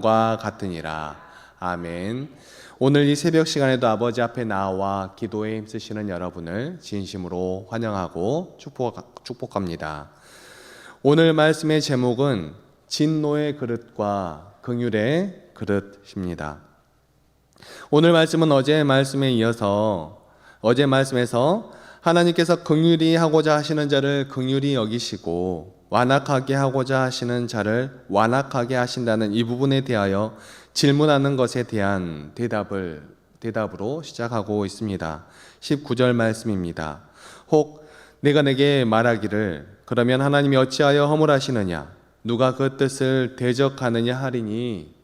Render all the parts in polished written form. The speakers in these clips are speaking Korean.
과 같으니라. 아멘. 오늘 이 새벽 시간에도 아버지 앞에 나와 기도에 힘쓰시는 여러분을 진심으로 환영하고 축복합니다. 오늘 말씀의 제목은 진노의 그릇과 긍휼의 그릇입니다. 오늘 말씀은 어제 말씀에서 하나님께서 긍휼히 하고자 하시는 자를 긍휼히 여기시고 완악하게 하고자 하시는 자를 완악하게 하신다는 이 부분에 대하여 질문하는 것에 대한 대답으로 시작하고 있습니다. 19절 말씀입니다. 혹 내가 내게 말하기를 그러면 하나님이 어찌하여 허물하시느냐 누가 그 뜻을 대적하느냐 하리니,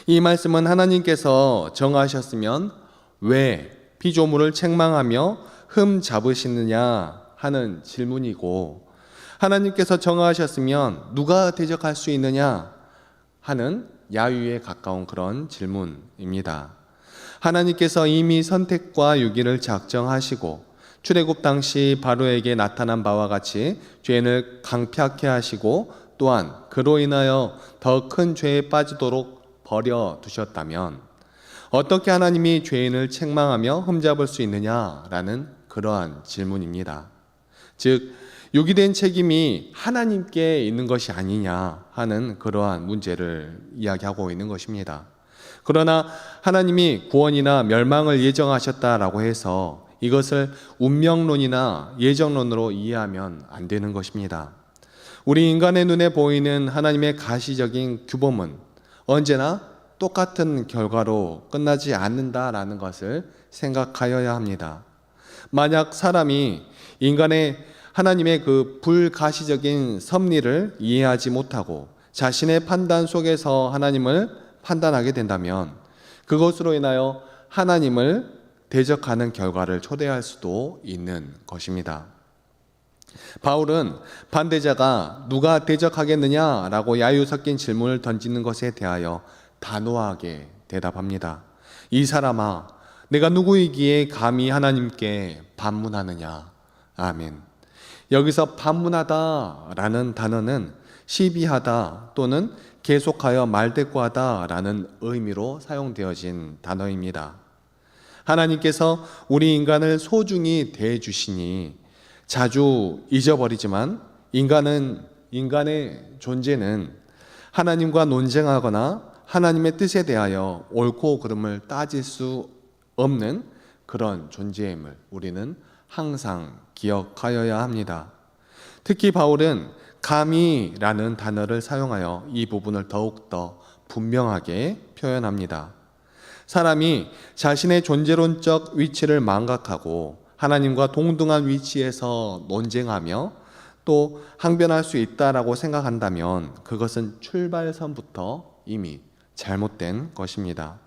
이 말씀은 하나님께서 정하셨으면 왜 피조물을 책망하며 흠 잡으시느냐 하는 질문이고, 하나님께서 정하셨으면 누가 대적할 수 있느냐 하는 야유에 가까운 그런 질문입니다. 하나님께서 이미 선택과 유기를 작정하시고 출애굽 당시 바로에게 나타난 바와 같이 죄인을 강피하게 하시고 또한 그로 인하여 더 큰 죄에 빠지도록 버려두셨다면 어떻게 하나님이 죄인을 책망하며 흠잡을 수 있느냐라는 그러한 질문입니다. 즉 유기된 책임이 하나님께 있는 것이 아니냐 하는 그러한 문제를 이야기하고 있는 것입니다. 그러나 하나님이 구원이나 멸망을 예정하셨다라고 해서 이것을 운명론이나 예정론으로 이해하면 안 되는 것입니다. 우리 인간의 눈에 보이는 하나님의 가시적인 규범은 언제나 똑같은 결과로 끝나지 않는다라는 것을 생각하여야 합니다. 만약 사람이 하나님의 그 불가시적인 섭리를 이해하지 못하고 자신의 판단 속에서 하나님을 판단하게 된다면 그것으로 인하여 하나님을 대적하는 결과를 초래할 수도 있는 것입니다. 바울은 반대자가 누가 대적하겠느냐라고 야유 섞인 질문을 던지는 것에 대하여 단호하게 대답합니다. 이 사람아, 내가 누구이기에 감히 하나님께 반문하느냐. 아멘. 여기서 반문하다라는 단어는 시비하다 또는 계속하여 말대꾸하다라는 의미로 사용되어진 단어입니다. 하나님께서 우리 인간을 소중히 대해주시니 자주 잊어버리지만 인간의 존재는 하나님과 논쟁하거나 하나님의 뜻에 대하여 옳고 그름을 따질 수 없는 그런 존재임을 우리는 항상 기억하여야 합니다. 특히 바울은 감히라는 단어를 사용하여 이 부분을 더욱더 분명하게 표현합니다. 사람이 자신의 존재론적 위치를 망각하고 하나님과 동등한 위치에서 논쟁하며 또 항변할 수 있다라고 생각한다면 그것은 출발선부터 이미 잘못된 것입니다.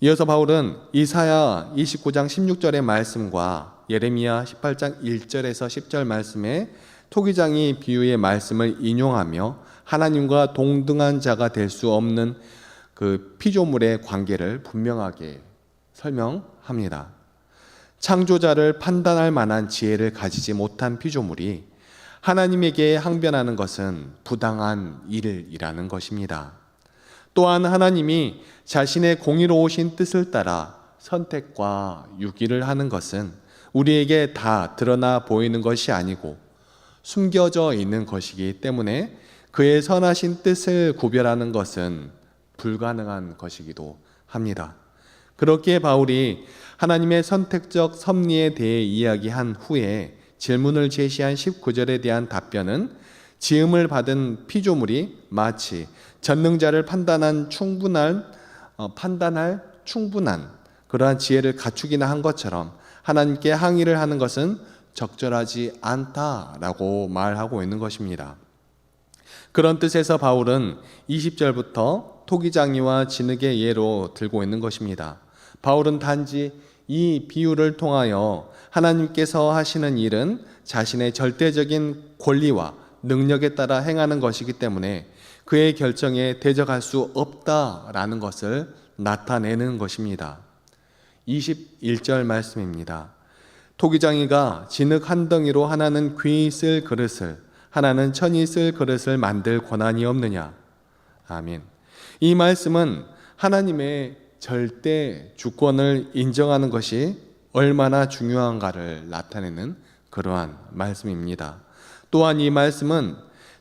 이어서 바울은 이사야 29장 16절의 말씀과 예레미야 18장 1절에서 10절 말씀에 토기장이 비유의 말씀을 인용하며 하나님과 동등한 자가 될 수 없는 그 피조물의 관계를 분명하게 설명합니다. 창조자를 판단할 만한 지혜를 가지지 못한 피조물이 하나님에게 항변하는 것은 부당한 일이라는 것입니다. 또한 하나님이 자신의 공의로우신 뜻을 따라 선택과 유기를 하는 것은 우리에게 다 드러나 보이는 것이 아니고 숨겨져 있는 것이기 때문에 그의 선하신 뜻을 구별하는 것은 불가능한 것이기도 합니다. 그렇기에 바울이 하나님의 선택적 섭리에 대해 이야기한 후에 질문을 제시한 19절에 대한 답변은 지음을 받은 피조물이 마치 전능자를 판단할 충분한 그러한 지혜를 갖추기나 한 것처럼 하나님께 항의를 하는 것은 적절하지 않다라고 말하고 있는 것입니다. 그런 뜻에서 바울은 20절부터 토기장이와 진흙의 예로 들고 있는 것입니다. 바울은 단지 이 비유를 통하여 하나님께서 하시는 일은 자신의 절대적인 권리와 능력에 따라 행하는 것이기 때문에 그의 결정에 대적할 수 없다라는 것을 나타내는 것입니다. 21절 말씀입니다. 토기장이가 진흙 한 덩이로 하나는 귀 쓸 그릇을 하나는 천이 쓸 그릇을 만들 권한이 없느냐. 아멘. 이 말씀은 하나님의 절대 주권을 인정하는 것이 얼마나 중요한가를 나타내는 그러한 말씀입니다. 또한 이 말씀은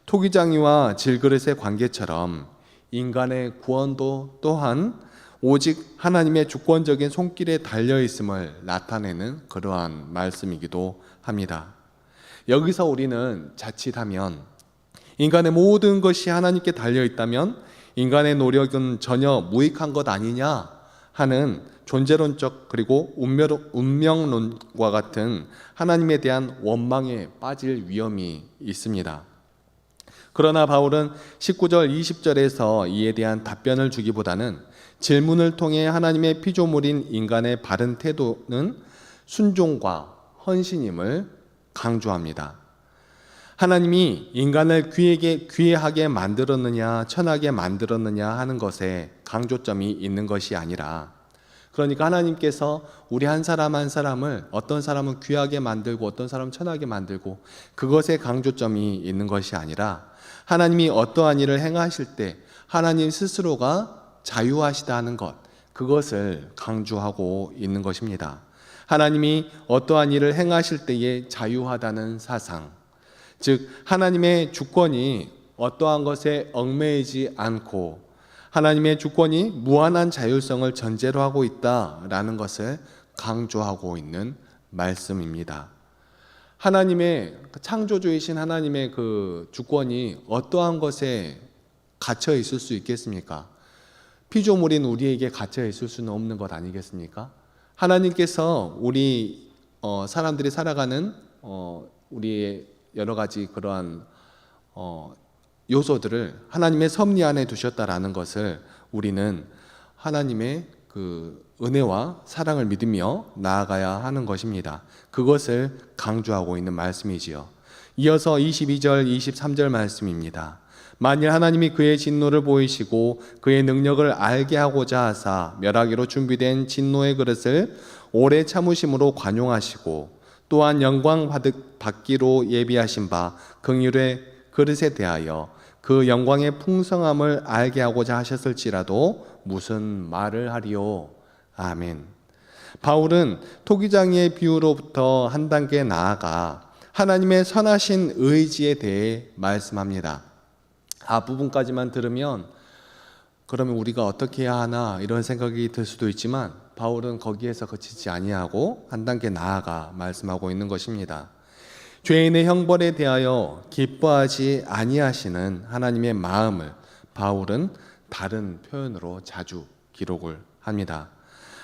토기장이와 질그릇의 관계처럼 인간의 구원도 또한 오직 하나님의 주권적인 손길에 달려 있음을 나타내는 그러한 말씀이기도 합니다. 여기서 우리는 자칫하면 인간의 모든 것이 하나님께 달려 있다면 인간의 노력은 전혀 무익한 것 아니냐 하는 존재론적 그리고 운명론과 같은 하나님에 대한 원망에 빠질 위험이 있습니다. 그러나 바울은 19절 20절에서 이에 대한 답변을 주기보다는 질문을 통해 하나님의 피조물인 인간의 바른 태도는 순종과 헌신임을 강조합니다. 하나님이 인간을 귀하게 만들었느냐 천하게 만들었느냐 하는 것에 강조점이 있는 것이 아니라, 그러니까 하나님께서 우리 한 사람 한 사람을 어떤 사람은 귀하게 만들고 어떤 사람은 천하게 만들고 그것에 강조점이 있는 것이 아니라 하나님이 어떠한 일을 행하실 때 하나님 스스로가 자유하시다 하는 것, 그것을 강조하고 있는 것입니다. 하나님이 어떠한 일을 행하실 때에 자유하다는 사상, 즉 하나님의 주권이 어떠한 것에 얽매이지 않고 하나님의 주권이 무한한 자율성을 전제로 하고 있다라는 것을 강조하고 있는 말씀입니다. 하나님의 창조주이신 하나님의 그 주권이 어떠한 것에 갇혀 있을 수 있겠습니까? 피조물인 우리에게 갇혀 있을 수는 없는 것 아니겠습니까? 하나님께서 우리 사람들이 살아가는 우리의 여러 가지 그러한 요소들을 하나님의 섭리 안에 두셨다라는 것을 우리는 하나님의 그 은혜와 사랑을 믿으며 나아가야 하는 것입니다. 그것을 강조하고 있는 말씀이지요. 이어서 22절, 23절 말씀입니다. 만일 하나님이 그의 진노를 보이시고 그의 능력을 알게 하고자 하사 멸하기로 준비된 진노의 그릇을 오래 참으심으로 관용하시고 또한 영광 받기로 예비하신 바 긍휼의 그릇에 대하여 그 영광의 풍성함을 알게 하고자 하셨을지라도 무슨 말을 하리요. 아멘. 바울은 토기장의 비유로부터 한 단계 나아가 하나님의 선하신 의지에 대해 말씀합니다. 앞부분까지만 들으면 그러면 우리가 어떻게 해야 하나 이런 생각이 들 수도 있지만 바울은 거기에서 그치지 아니하고 한 단계 나아가 말씀하고 있는 것입니다. 죄인의 형벌에 대하여 기뻐하지 아니하시는 하나님의 마음을 바울은 다른 표현으로 자주 기록을 합니다.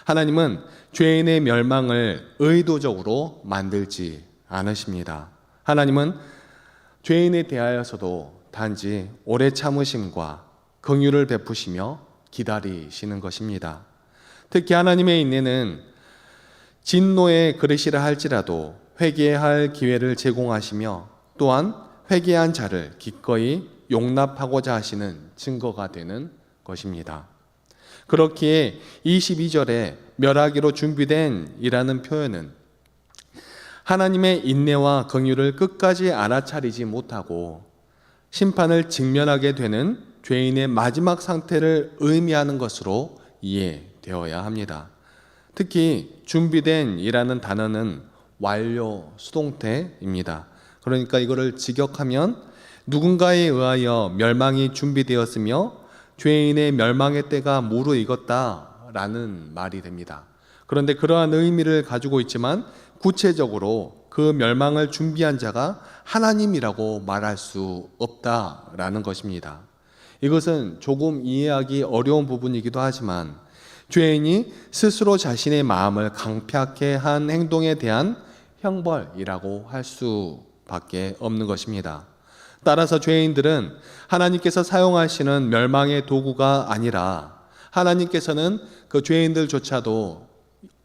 하나님은 죄인의 멸망을 의도적으로 만들지 않으십니다. 하나님은 죄인에 대하여서도 단지 오래 참으심과 긍휼을 베푸시며 기다리시는 것입니다. 특히 하나님의 인내는 진노의 그릇이라 할지라도 회개할 기회를 제공하시며 또한 회개한 자를 기꺼이 용납하고자 하시는 증거가 되는 것입니다. 그렇기에 22절에 멸하기로 준비된 이라는 표현은 하나님의 인내와 긍휼을 끝까지 알아차리지 못하고 심판을 직면하게 되는 죄인의 마지막 상태를 의미하는 것으로 이해되어야 합니다. 특히 준비된 이라는 단어는 완료 수동태입니다. 그러니까 이거를 직역하면 누군가에 의하여 멸망이 준비되었으며 죄인의 멸망의 때가 무르익었다라는 말이 됩니다. 그런데 그러한 의미를 가지고 있지만 구체적으로 그 멸망을 준비한 자가 하나님이라고 말할 수 없다라는 것입니다. 이것은 조금 이해하기 어려운 부분이기도 하지만 죄인이 스스로 자신의 마음을 강팍하게 한 행동에 대한 형벌이라고 할 수밖에 없는 것입니다. 따라서 죄인들은 하나님께서 사용하시는 멸망의 도구가 아니라 하나님께서는 그 죄인들조차도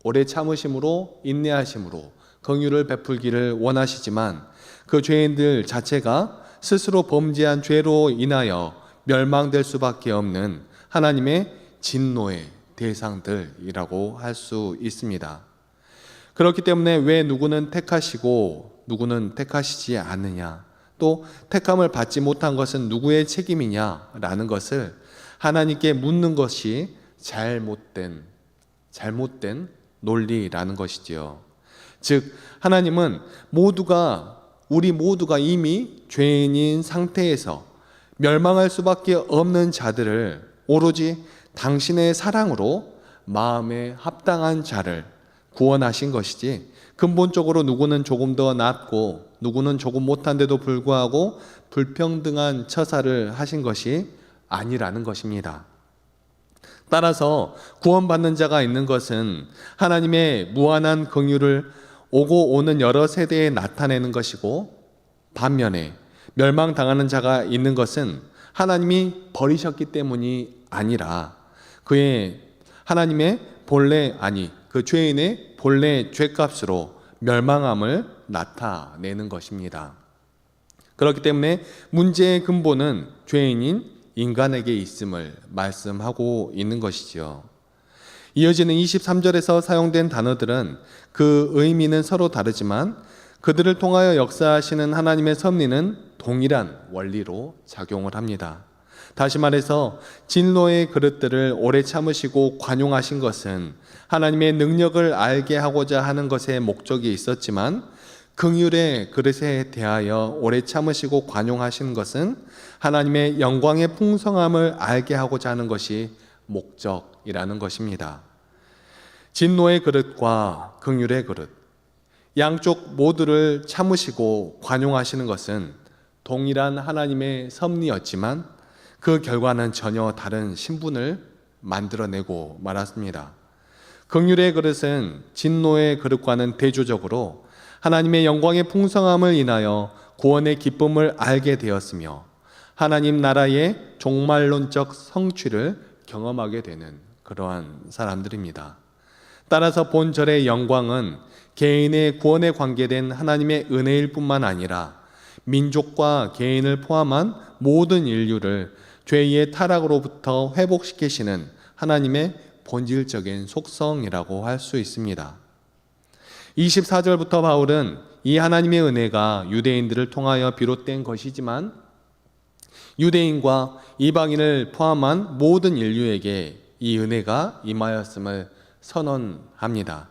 오래 참으심으로 인내하심으로 긍휼을 베풀기를 원하시지만 그 죄인들 자체가 스스로 범죄한 죄로 인하여 멸망될 수밖에 없는 하나님의 진노의 대상들이라고 할 수 있습니다. 그렇기 때문에 왜 누구는 택하시고 누구는 택하시지 않느냐, 또 택함을 받지 못한 것은 누구의 책임이냐라는 것을 하나님께 묻는 것이 잘못된 논리라는 것이지요. 즉 하나님은 우리 모두가 이미 죄인인 상태에서 멸망할 수밖에 없는 자들을 오로지 당신의 사랑으로 마음에 합당한 자를 구원하신 것이지, 근본적으로 누구는 조금 더 낫고 누구는 조금 못한데도 불구하고 불평등한 처사를 하신 것이 아니라는 것입니다. 따라서 구원받는 자가 있는 것은 하나님의 무한한 긍휼을 오고 오는 여러 세대에 나타내는 것이고, 반면에 멸망당하는 자가 있는 것은 하나님이 버리셨기 때문이 아니라 그 죄인의 본래 죄값으로 멸망함을 나타내는 것입니다. 그렇기 때문에 문제의 근본은 죄인인 인간에게 있음을 말씀하고 있는 것이지요. 이어지는 23절에서 사용된 단어들은 그 의미는 서로 다르지만 그들을 통하여 역사하시는 하나님의 섭리는 동일한 원리로 작용을 합니다. 다시 말해서 진노의 그릇들을 오래 참으시고 관용하신 것은 하나님의 능력을 알게 하고자 하는 것에 목적이 있었지만, 긍휼의 그릇에 대하여 오래 참으시고 관용하신 것은 하나님의 영광의 풍성함을 알게 하고자 하는 것이 목적이라는 것입니다. 진노의 그릇과 긍휼의 그릇, 양쪽 모두를 참으시고 관용하시는 것은 동일한 하나님의 섭리였지만 그 결과는 전혀 다른 신분을 만들어내고 말았습니다. 긍휼의 그릇은 진노의 그릇과는 대조적으로 하나님의 영광의 풍성함을 인하여 구원의 기쁨을 알게 되었으며 하나님 나라의 종말론적 성취를 경험하게 되는 그러한 사람들입니다. 따라서 본절의 영광은 개인의 구원에 관계된 하나님의 은혜일 뿐만 아니라 민족과 개인을 포함한 모든 인류를 죄의 타락으로부터 회복시키시는 하나님의 본질적인 속성이라고 할 수 있습니다. 24절부터 바울은 이 하나님의 은혜가 유대인들을 통하여 비롯된 것이지만 유대인과 이방인을 포함한 모든 인류에게 이 은혜가 임하였음을 선언합니다.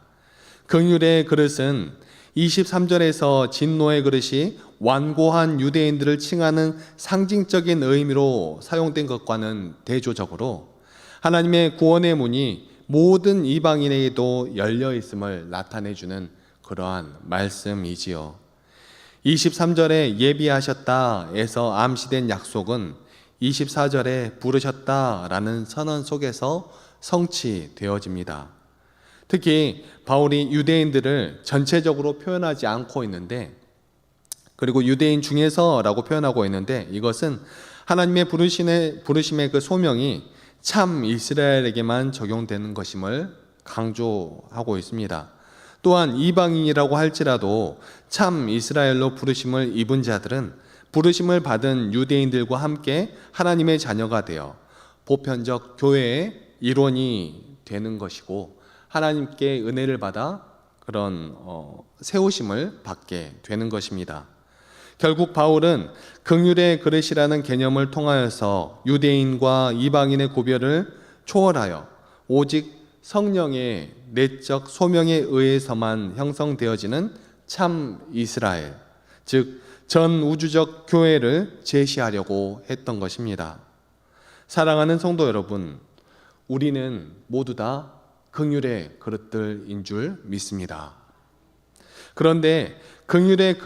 긍휼의 그릇은 23절에서 진노의 그릇이 완고한 유대인들을 칭하는 상징적인 의미로 사용된 것과는 대조적으로 하나님의 구원의 문이 모든 이방인에게도 열려 있음을 나타내주는 그러한 말씀이지요. 23절에 예비하셨다에서 암시된 약속은 24절에 부르셨다라는 선언 속에서 성취되어집니다. 특히 바울이 유대인들을 전체적으로 표현하지 않고 있는데, 그리고 유대인 중에서라고 표현하고 있는데, 이것은 하나님의 부르심의 그 소명이 참 이스라엘에게만 적용되는 것임을 강조하고 있습니다. 또한 이방인이라고 할지라도 참 이스라엘로 부르심을 입은 자들은 부르심을 받은 유대인들과 함께 하나님의 자녀가 되어 보편적 교회의 일원이 되는 것이고 하나님께 은혜를 받아 그런 세우심을 받게 되는 것입니다. 결국 바울은 긍휼의 그릇이라는 개념을 통하여서 유대인과 이방인의 구별을 초월하여 오직 성령의 내적 소명에 의해서만 형성되어지는 참 이스라엘, 즉 전 우주적 교회를 제시하려고 했던 것입니다. 사랑하는 성도 여러분, 우리는 모두 다 긍휼의 그릇들인 줄 믿습니다. 그런데 긍휼의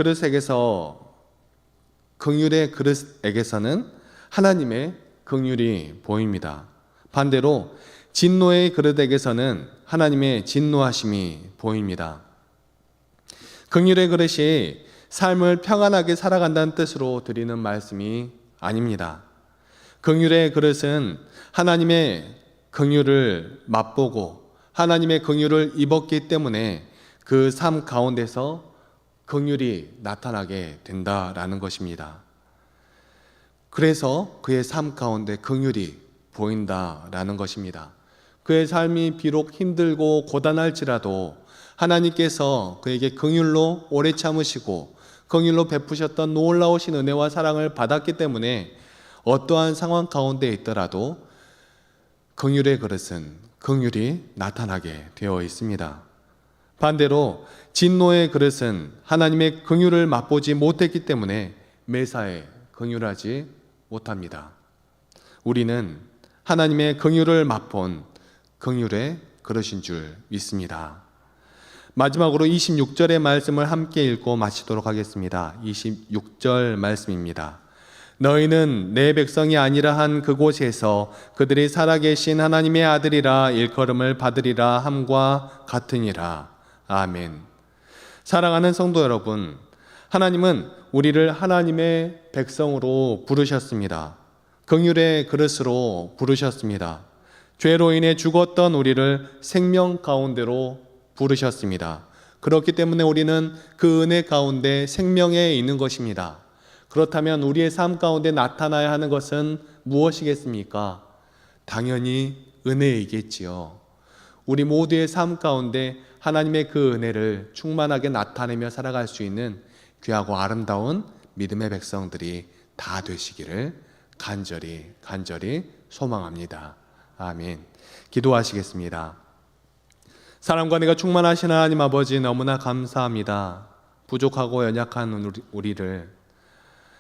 그릇에게서는 하나님의 긍휼이 보입니다. 반대로 진노의 그릇에게서는 하나님의 진노하심이 보입니다. 긍휼의 그릇이 삶을 평안하게 살아간다는 뜻으로 드리는 말씀이 아닙니다. 긍휼의 그릇은 하나님의 긍휼을 맛보고 하나님의 긍휼을 입었기 때문에 그 삶 가운데서 긍휼이 나타나게 된다라는 것입니다. 그래서 그의 삶 가운데 긍휼이 보인다라는 것입니다. 그의 삶이 비록 힘들고 고단할지라도 하나님께서 그에게 긍휼로 오래 참으시고 긍휼로 베푸셨던 놀라우신 은혜와 사랑을 받았기 때문에 어떠한 상황 가운데 있더라도 긍휼의 그릇은 긍휼이 나타나게 되어 있습니다. 반대로 진노의 그릇은 하나님의 긍휼을 맛보지 못했기 때문에 매사에 긍휼하지 못합니다. 우리는 하나님의 긍휼을 맛본 긍휼의 그릇인 줄 믿습니다. 마지막으로 26절의 말씀을 함께 읽고 마치도록 하겠습니다. 26절 말씀입니다. 너희는 내 백성이 아니라 한 그곳에서 그들이 살아계신 하나님의 아들이라 일컬음을 받으리라 함과 같으니라. 아멘. 사랑하는 성도 여러분, 하나님은 우리를 하나님의 백성으로 부르셨습니다. 긍휼의 그릇으로 부르셨습니다. 죄로 인해 죽었던 우리를 생명 가운데로 부르셨습니다. 그렇기 때문에 우리는 그 은혜 가운데 생명에 있는 것입니다. 그렇다면 우리의 삶 가운데 나타나야 하는 것은 무엇이겠습니까? 당연히 은혜이겠지요. 우리 모두의 삶 가운데 하나님의 그 은혜를 충만하게 나타내며 살아갈 수 있는 귀하고 아름다운 믿음의 백성들이 다 되시기를 간절히 소망합니다. 아멘. 기도하시겠습니다. 사랑과 은혜가 충만하신 하나님 아버지, 너무나 감사합니다. 부족하고 연약한 우리를,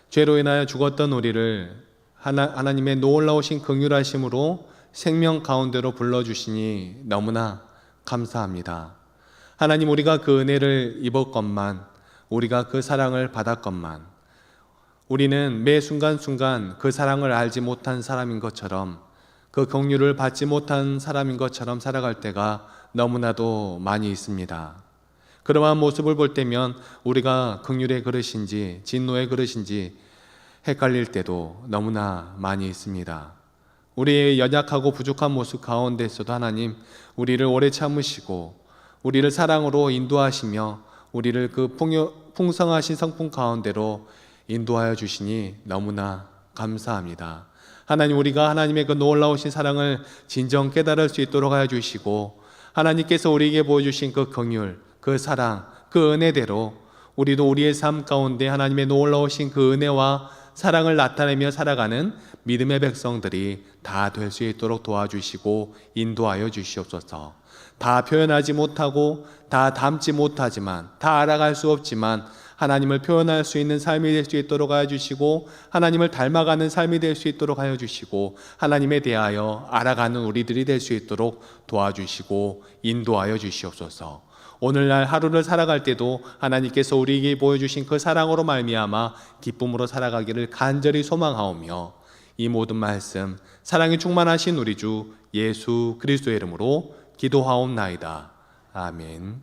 죄로 인하여 죽었던 우리를 하나님의 놀라우신 긍휼하심으로 생명 가운데로 불러주시니 너무나 감사합니다. 하나님, 우리가 그 은혜를 입었건만, 우리가 그 사랑을 받았건만, 우리는 매 순간순간 그 사랑을 알지 못한 사람인 것처럼, 그 긍휼을 받지 못한 사람인 것처럼 살아갈 때가 너무나도 많이 있습니다. 그러한 모습을 볼 때면 우리가 긍휼의 그릇인지 진노의 그릇인지 헷갈릴 때도 너무나 많이 있습니다. 우리의 연약하고 부족한 모습 가운데서도 하나님, 우리를 오래 참으시고 우리를 사랑으로 인도하시며 우리를 그 풍성하신 성품 가운데로 인도하여 주시니 너무나 감사합니다. 하나님, 우리가 하나님의 그 놀라우신 사랑을 진정 깨달을 수 있도록 하여 주시고, 하나님께서 우리에게 보여주신 그 긍휼, 그 사랑, 그 은혜대로 우리도 우리의 삶 가운데 하나님의 놀라우신 그 은혜와 사랑을 나타내며 살아가는 믿음의 백성들이 다 될 수 있도록 도와주시고 인도하여 주시옵소서. 다 표현하지 못하고 다 담지 못하지만, 다 알아갈 수 없지만 하나님을 표현할 수 있는 삶이 될 수 있도록 하여 주시고, 하나님을 닮아가는 삶이 될 수 있도록 하여 주시고, 하나님에 대하여 알아가는 우리들이 될 수 있도록 도와주시고 인도하여 주시옵소서. 오늘날 하루를 살아갈 때도 하나님께서 우리에게 보여주신 그 사랑으로 말미암아 기쁨으로 살아가기를 간절히 소망하오며, 이 모든 말씀 사랑이 충만하신 우리 주 예수 그리스도의 이름으로 기도하옵나이다. 아멘.